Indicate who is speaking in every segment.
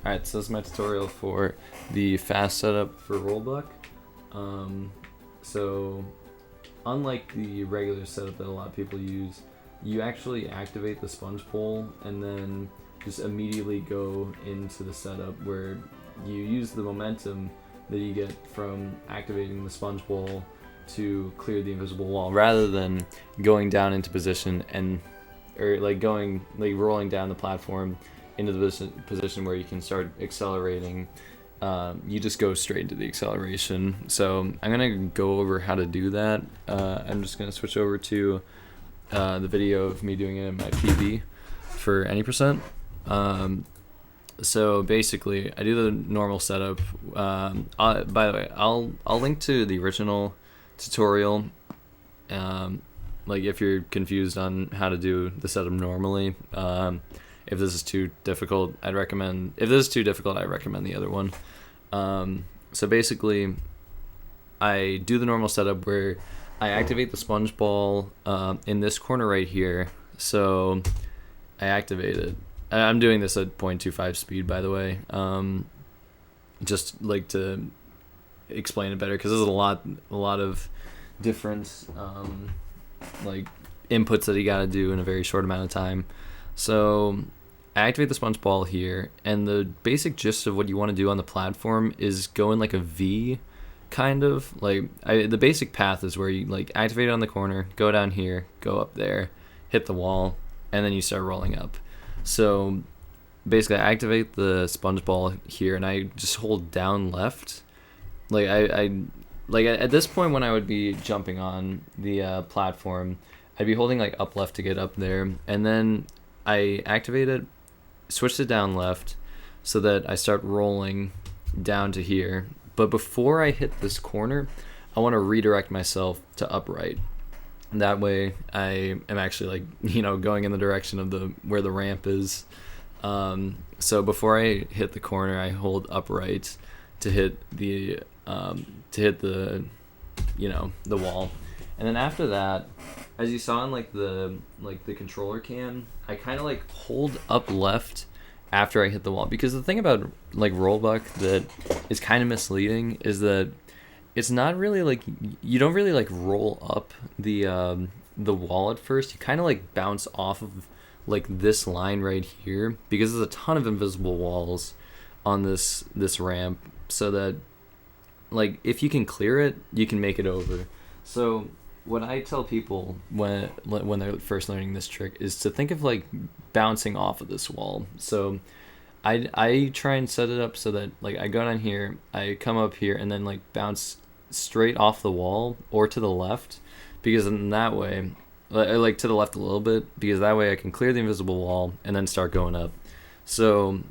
Speaker 1: Alright, so this is my tutorial for the fast setup for Rollbuck. So, unlike the regular setup that a lot of people use, you actually activate the sponge pole and then just immediately go into the setup where you use the momentum that you get from activating the sponge pole to clear the invisible wall, rather than going down into position or rolling down the platform into the position where you can start accelerating. You just go straight into the acceleration. So I'm gonna go over how to do that. I'm just gonna switch over to the video of me doing it in my PB for any percent. So basically, I do the normal setup. By the way, I'll link to the original tutorial. Like if you're confused on how to do the setup normally. If this is too difficult, I recommend the other one. So basically, I do the normal setup where I activate the sponge ball in this corner right here. So I activate it. I'm doing this at 0.25 speed, by the way. Just like to explain it better, because there's a lot of different like inputs that you got to do in a very short amount of time. So I activate the sponge ball here, and the basic gist of what you want to do on the platform is go in like a V, kind of. The basic path is where you like activate it on the corner, go down here, go up there, hit the wall, and then you start rolling up. So basically, I activate the sponge ball here, and I just hold down left. Like at this point when I would be jumping on the platform, I'd be holding like up left to get up there, and then I activate it, switch to down left, so that I start rolling down to here. But before I hit this corner, I want to redirect myself to upright. That way I am actually going in the direction of where the ramp is. So before I hit the corner, I hold upright to hit the wall. And then after that, as you saw in the controller cam, I kind of hold up left after I hit the wall, because the thing about Rollbuck that is kind of misleading is that it's not really you don't really roll up the wall at first. You kind of bounce off of this line right here, because there's a ton of invisible walls on this ramp, so that if you can clear it, you can make it over. So what I tell people when they're first learning this trick is to think of bouncing off of this wall. So I try and set it up so that I go down here, I come up here, and then bounce straight off the wall or to the left, because in that way, to the left a little bit, because that way I can clear the invisible wall and then start going up. So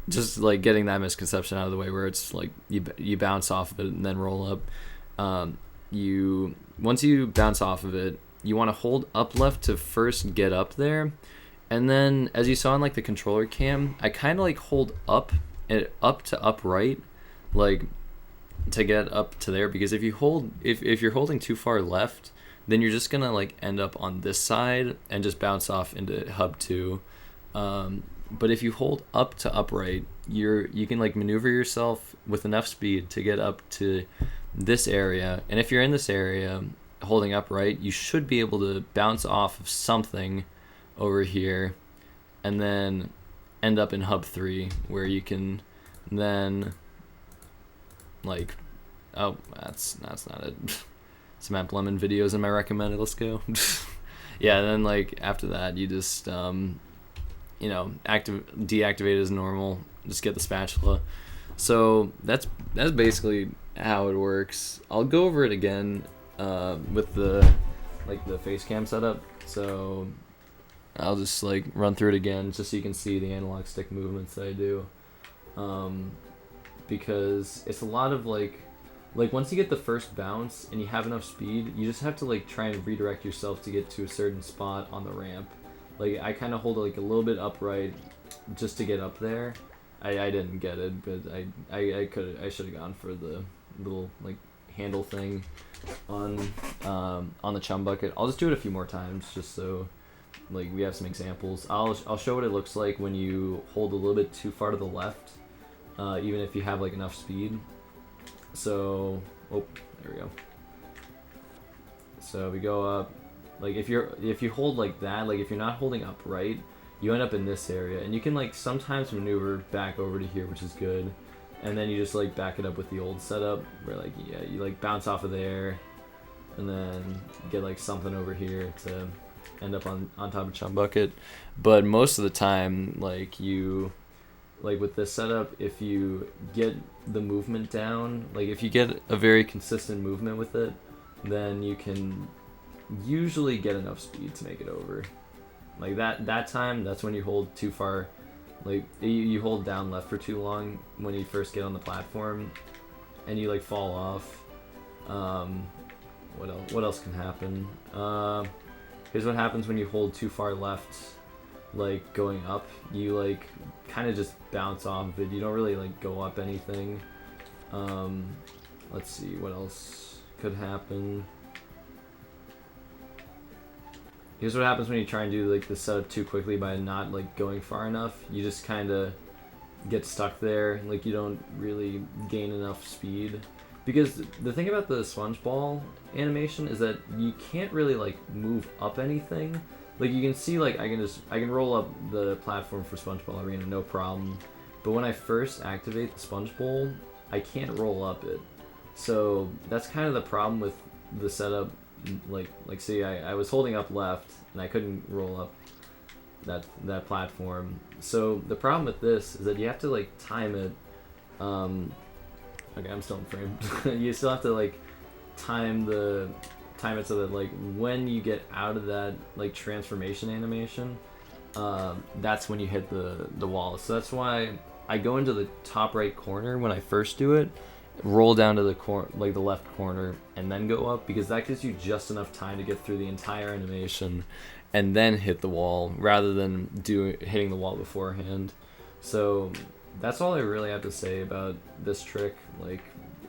Speaker 1: just getting that misconception out of the way, where it's you bounce off of it and then roll up. Once you bounce off of it, you want to hold up left to first get up there, and then as you saw in the controller cam, I kind of hold up to upright, to get up to there, because if you're holding too far left, then you're just gonna end up on this side and just bounce off into hub 2. But if you hold up to upright, you can maneuver yourself with enough speed to get up to this area. And if you're in this area holding upright, you should be able to bounce off of something over here and then end up in hub 3, where you can then oh, that's not it. Some App Lemon videos in my recommended. Let's go. Yeah, and then after that, you just deactivate as normal. Just get the spatula. So that's basically how it works. I'll go over it again with the face cam setup. So I'll just run through it again just so you can see the analog stick movements that I do. Because it's a lot of once you get the first bounce and you have enough speed, you just have to try and redirect yourself to get to a certain spot on the ramp. I kind of hold it a little bit upright just to get up there. I didn't get it, but I should have gone for the little handle thing on the chum bucket. I'll just do it a few more times just so we have some examples. I'll show what it looks like when you hold a little bit too far to the left even if you have like enough speed. So, oh, there we go. So we go up, like if you hold like that, like if you're not holding upright, you end up in this area, and you can like sometimes maneuver back over to here, which is good, and then you just like back it up with the old setup where like yeah, you like bounce off of there, and then get like something over here to end up on top of Chum Bucket. But most of the time, like with this setup, if you get the movement down, like if you get a very consistent movement with it, then you can usually get enough speed to make it over. Like that time, that's when you hold too far, like you hold down left for too long when you first get on the platform, and you like fall off. What else can happen? Here's what happens when you hold too far left, like going up. You like kind of just bounce off of it. You don't really like go up anything. Let's see what else could happen. Here's what happens when you try and do like the setup too quickly by not like going far enough. You just kind of get stuck there. Like you don't really gain enough speed. Because the thing about the sponge ball animation is that you can't really like move up anything. Like you can see, like I can roll up the platform for SpongeBob Arena, no problem. But when I first activate the sponge bowl, I can't roll up it. So that's kind of the problem with the setup. Like see, I was holding up left and I couldn't roll up that platform. So the problem with this is that you have to like time it. Okay, I'm still in frame. You still have to like time it so that like when you get out of that like transformation animation, that's when you hit the wall. So that's why I go into the top right corner when I first do it, roll down to the like the left corner, and then go up, because that gives you just enough time to get through the entire animation and then hit the wall rather than hitting the wall beforehand. So that's all I really have to say about this trick. Like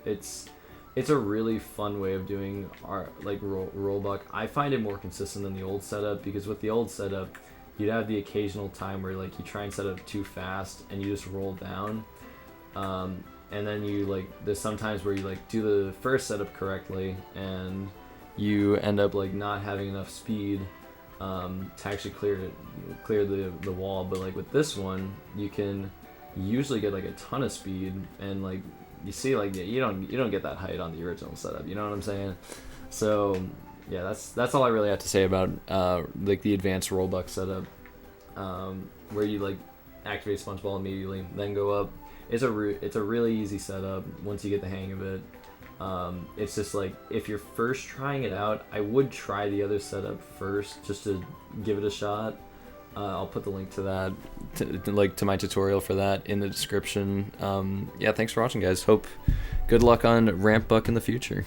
Speaker 1: it's a really fun way of doing our like rollbuck. I find it more consistent than the old setup, because with the old setup you'd have the occasional time where like you try and set up too fast and you just roll down, and then you like there's sometimes where you like do the first setup correctly and you end up like not having enough speed to actually clear the wall. But like with this one, you can usually get like a ton of speed, and like you see like you don't get that height on the original setup, you know what I'm saying? So yeah, that's all I really have to say about like the advanced rollbuck setup, where you like activate sponge ball immediately then go up. It's a really easy setup once you get the hang of it. It's just like if you're first trying it out, I would try the other setup first just to give it a shot. I'll put the link to that, to my tutorial for that in the description. Yeah, thanks for watching, guys. Good luck on Ramp Buck in the future.